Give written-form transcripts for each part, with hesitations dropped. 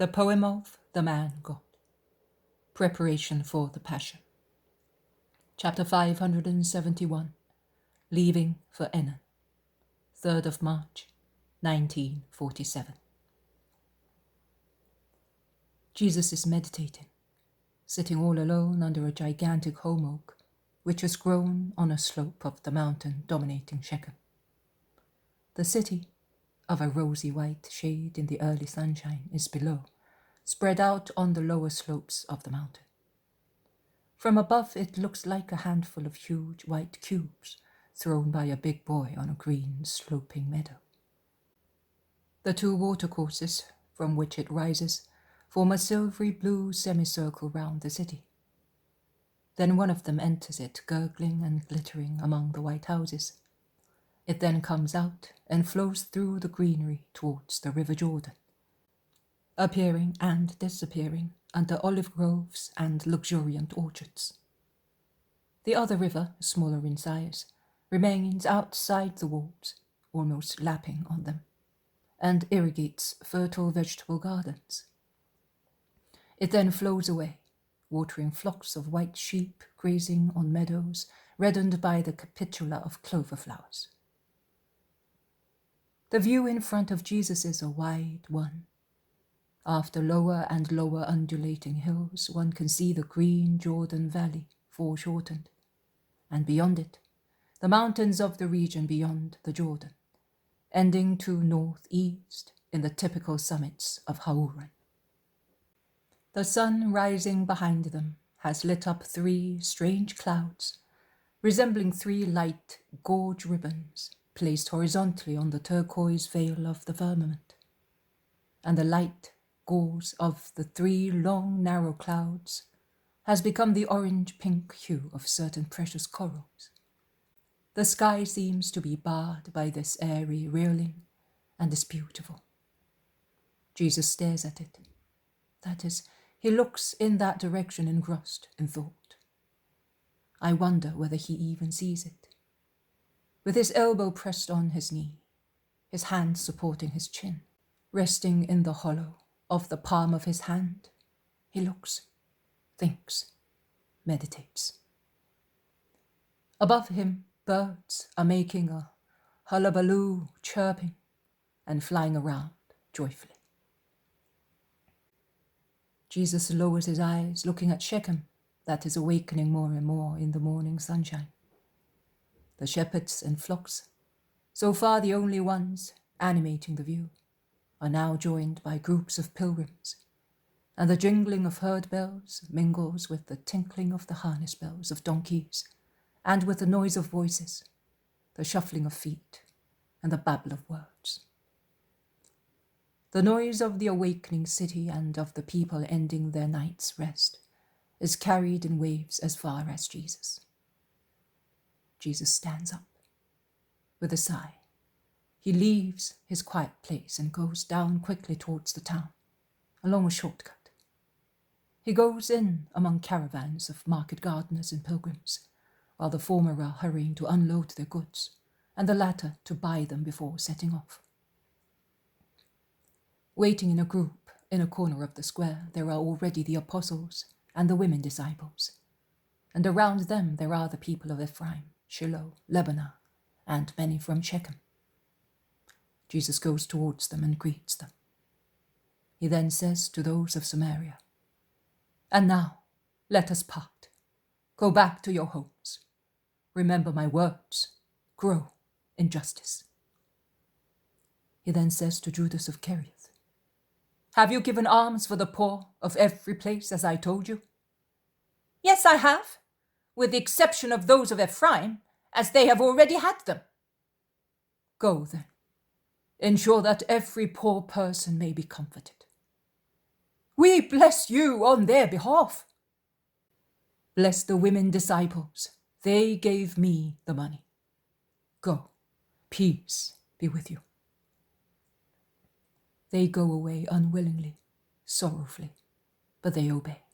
The Poem of the Man God. Preparation for the Passion. Chapter 571. Leaving for Enon. 3rd of March, 1947. Jesus is meditating, sitting all alone under a gigantic holm oak, which has grown on a slope of the mountain dominating Shechem. The city, of a rosy white shade in the early sunshine, is below, spread out on the lower slopes of the mountain. From above it looks like a handful of huge white cubes thrown by a big boy on a green sloping meadow. The two watercourses from which it rises form a silvery blue semicircle round the city. Then one of them enters it, gurgling and glittering among the white houses. It then comes out and flows through the greenery towards the River Jordan, appearing and disappearing under olive groves and luxuriant orchards. The other river, smaller in size, remains outside the walls, almost lapping on them, and irrigates fertile vegetable gardens. It then flows away, watering flocks of white sheep grazing on meadows reddened by the capitula of clover flowers. The view in front of Jesus is a wide one. After lower and lower undulating hills, one can see the green Jordan Valley foreshortened, and beyond it, the mountains of the region beyond the Jordan, ending to northeast in the typical summits of Hauran. The sun rising behind them has lit up 3 strange clouds, resembling 3 light gorge ribbons placed horizontally on the turquoise veil of the firmament, and the light gauze of the 3 long narrow clouds has become the orange-pink hue of certain precious corals. The sky seems to be barred by this airy railing and is beautiful. Jesus stares at it. That is, he looks in that direction engrossed in thought. I wonder whether he even sees it. With his elbow pressed on his knee, his hand supporting his chin, resting in the hollow of the palm of his hand, he looks, thinks, meditates. Above him, birds are making a hullabaloo, chirping and flying around joyfully. Jesus lowers his eyes, looking at Shechem, that is awakening more and more in the morning sunshine. The shepherds and flocks, so far the only ones animating the view, are now joined by groups of pilgrims, and the jingling of herd bells mingles with the tinkling of the harness bells of donkeys, and with the noise of voices, the shuffling of feet, and the babble of words. The noise of the awakening city and of the people ending their night's rest is carried in waves as far as Jesus. Jesus stands up. With a sigh, he leaves his quiet place and goes down quickly towards the town, along a shortcut. He goes in among caravans of market gardeners and pilgrims, while the former are hurrying to unload their goods, and the latter to buy them before setting off. Waiting in a group in a corner of the square, there are already the apostles and the women disciples, and around them there are the people of Ephraim, Shiloh, Lebanon, and many from Shechem. Jesus goes towards them and greets them. He then says to those of Samaria, "And now, let us part. Go back to your homes. Remember my words. Grow in justice." He then says to Judas of Kerioth, "Have you given alms for the poor of every place as I told you?" "Yes, I have, with the exception of those of Ephraim, as they have already had them." "Go then. Ensure that every poor person may be comforted." "We bless you on their behalf." "Bless the women disciples. They gave me the money. Go. Peace be with you." They go away unwillingly, sorrowfully, but they obey.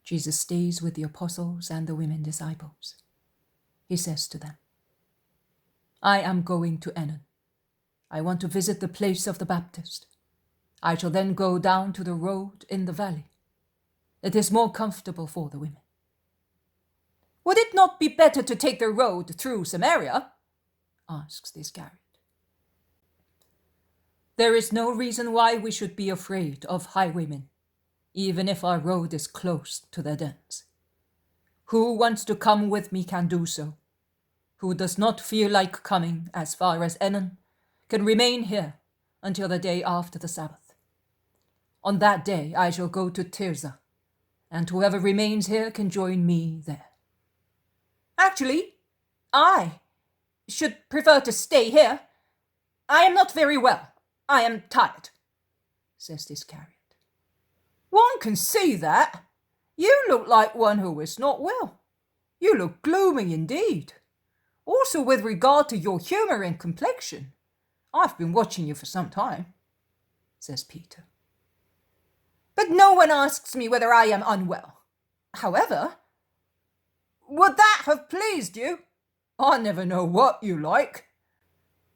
Jesus stays with the apostles and the women disciples. He says to them, "I am going to Enon. I want to visit the place of the Baptist, I shall then go down to the road in the valley. It is more comfortable for the women." "Would it not be better to take the road through Samaria?" asks the Iscariot. "There is no reason why we should be afraid of highwaymen, even if our road is close to their dens. Who wants to come with me can do so. Who does not feel like coming as far as Enon can remain here until the day after the Sabbath. On that day I shall go to Tirzah, and whoever remains here can join me there." "Actually, I should prefer to stay here. I am not very well. I am tired," says the Iscariot. "One can see that. You look like one who is not well. You look gloomy indeed. Also with regard to your humour and complexion. I've been watching you for some time," says Peter. "But no one asks me whether I am unwell. However, would that have pleased you? I never know what you like.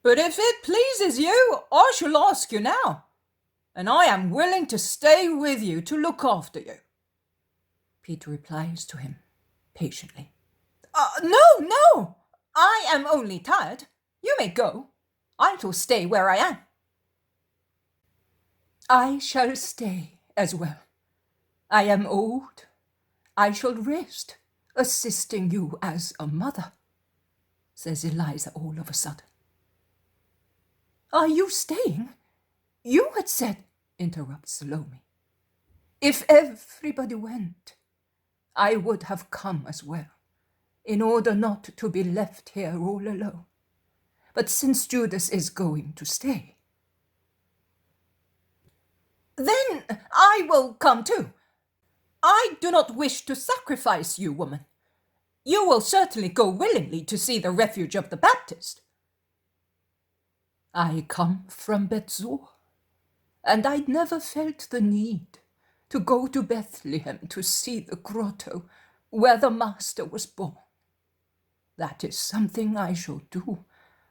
But if it pleases you, I shall ask you now, and I am willing to stay with you to look after you." Peter replies to him patiently. No, I am only tired. You may go. I shall stay where I am." "I shall stay as well. I am old. I shall rest, assisting you as a mother," says Eliza all of a sudden. "Are you staying? You had said," interrupts Salome. "If everybody went, I would have come as well, in order not to be left here all alone. But since Judas is going to stay, then I will come too. I do not wish to sacrifice you, woman. You will certainly go willingly to see the refuge of the Baptist." "I come from Bethzur, and I never felt the need to go to Bethlehem to see the grotto where the Master was born. That is something I shall do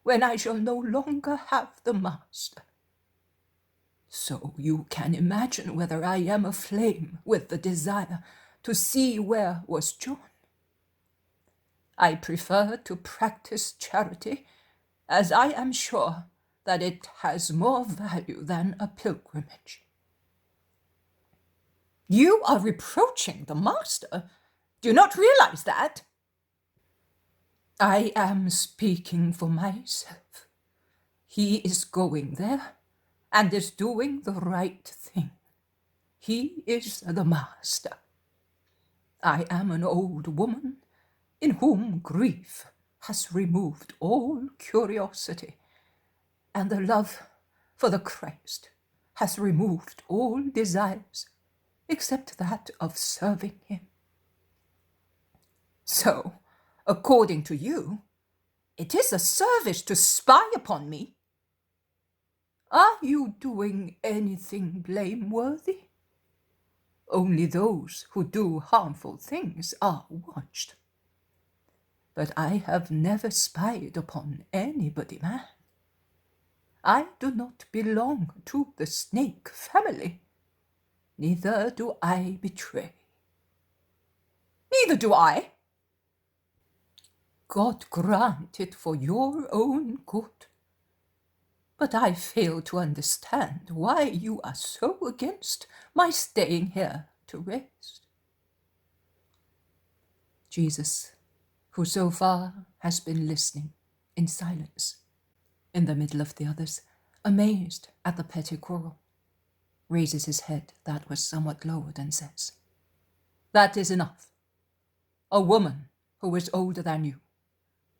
when I shall no longer have the Master. So you can imagine whether I am aflame with the desire to see where was John. I prefer to practice charity, as I am sure that it has more value than a pilgrimage." "You are reproaching the Master. Do you not realize that?" "I am speaking for myself. He is going there and is doing the right thing. He is the Master. I am an old woman in whom grief has removed all curiosity, and the love for the Christ has removed all desires except that of serving him. So, according to you, it is a service to spy upon me. Are you doing anything blameworthy? Only those who do harmful things are watched. But I have never spied upon anybody, man. I do not belong to the snake family. Neither do I betray." "Neither do I." "God grant it for your own good. But I fail to understand why you are so against my staying here to rest." Jesus, who so far has been listening in silence, in the middle of the others, amazed at the petty quarrel, raises his head that was somewhat lowered and says, "That is enough. A woman who is older than you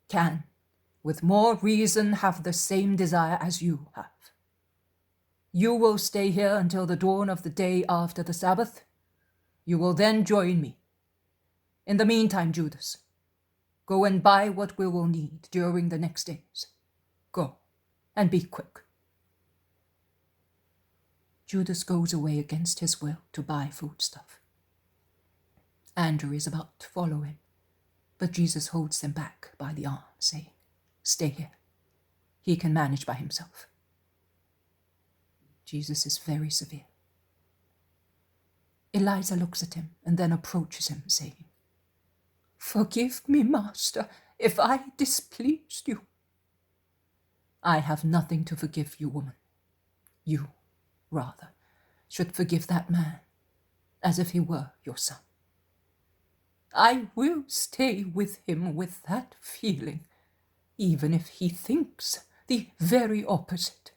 can, with more reason, have the same desire as you have. You will stay here until the dawn of the day after the Sabbath. You will then join me. In the meantime, Judas, go and buy what we will need during the next days. Go, and be quick." Judas goes away against his will to buy foodstuff. Andrew is about to follow him, but Jesus holds him back by the arm, saying, "Stay here. He can manage by himself." Jesus is very severe. Eliza looks at him and then approaches him, saying, "Forgive me, Master, if I displeased you." "I have nothing to forgive you, woman. You, rather, should forgive that man, as if he were your son." "I will stay with him with that feeling, even if he thinks the very opposite.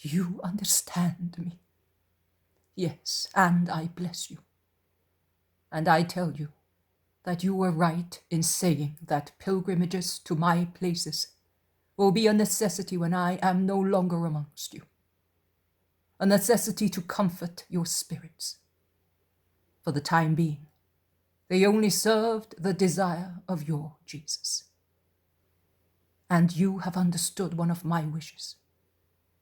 You understand me. Yes, and I bless you. And I tell you that you were right in saying that pilgrimages to my places will be a necessity when I am no longer amongst you, a necessity to comfort your spirits. For the time being, they only served the desire of your Jesus. And you have understood one of my wishes,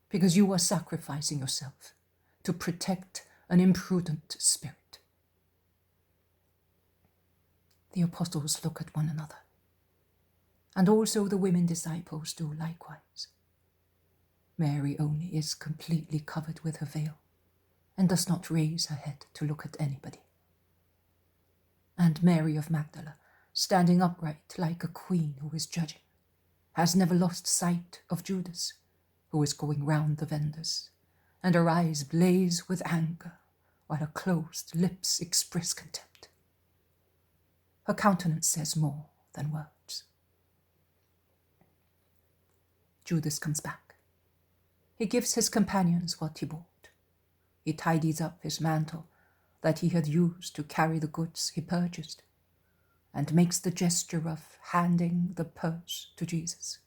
because you are sacrificing yourself to protect an imprudent spirit." The apostles look at one another, and also the women disciples do likewise. Mary only is completely covered with her veil and does not raise her head to look at anybody. And Mary of Magdala, standing upright like a queen who is judging, has never lost sight of Judas, who is going round the vendors, and her eyes blaze with anger, while her closed lips express contempt. Her countenance says more than words. Judas comes back. He gives his companions what he bought. He tidies up his mantle that he had used to carry the goods he purchased, and makes the gesture of handing the purse to Jesus.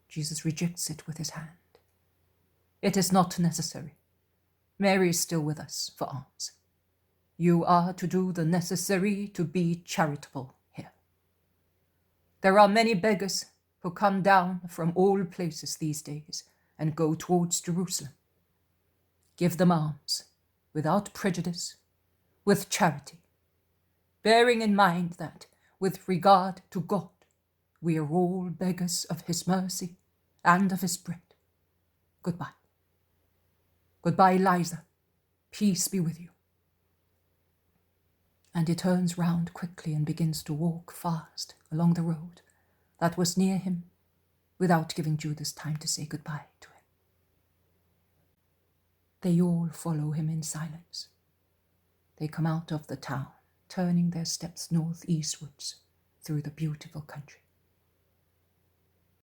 Jesus rejects it with his hand. "It is not necessary. Mary is still with us for alms. You are to do the necessary to be charitable here. There are many beggars who come down from all places these days and go towards Jerusalem. Give them alms, without prejudice, with charity, bearing in mind that, with regard to God, we are all beggars of his mercy and of his bread. Goodbye. Goodbye, Eliza. Peace be with you." And he turns round quickly and begins to walk fast along the road that was near him, without giving Judas time to say goodbye to him. They all follow him in silence. They come out of the town, turning their steps northeastwards through the beautiful country.